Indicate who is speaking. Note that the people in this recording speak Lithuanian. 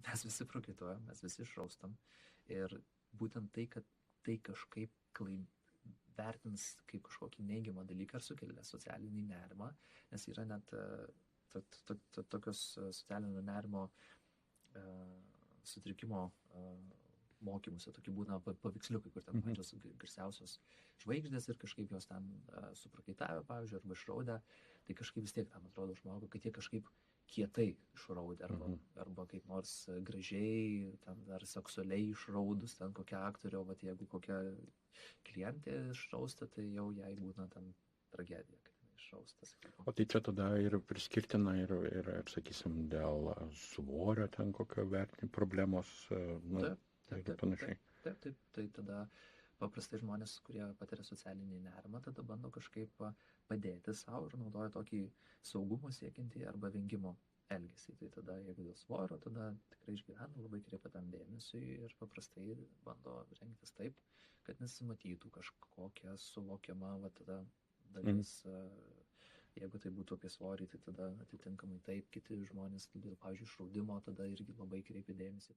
Speaker 1: mes visi prakaituojam, mes visi išraustam. Ir būtent tai, kad tai kažkaip vertins kaip kažkokį neigiamą dalyką ar sukelia socialinį nerimą, nes yra net tokios socialinio nerimo sutrikimo mokymuose, tokie būna paveiksliukai, kur ten pačios garsiausios žvaigždės ir kažkaip jos ten suprakaitavę, pavyzdžiui, arba išraudę, tai kažkaip vis tiek tam atrodo žmogui, kad jie kažkaip kietai išraudė, arba kaip nors gražiai, ten ar seksualiai išraudus, ten kokia aktorė, o jeigu kokia klientė išrausta, tai jau jai būna ten tragedija, kad išraustas.
Speaker 2: O tai čia tada ir priskirtina ir sakysim, dėl svorio ten kokio vertinimo problemos, panašiai.
Speaker 1: Taip, tai tada paprastai žmonės, kurie patiria socialinį nerimą, tada bando kažkaip padėti savo ir naudoja tokį saugumo siekiantį arba vengimo elgesį. Tai tada, jeigu dėl svorio, tada tikrai išgyvena, labai kreipia tam dėmesį ir paprastai bando rengtis taip, kad nesimatytų kažkokia suvokiama tada dalis. Jeigu tai būtų apie svorį, tai tada atitinkamai taip, kiti žmonės, pavyzdžiui, išraudimo, tada irgi labai kreipia dėmesį.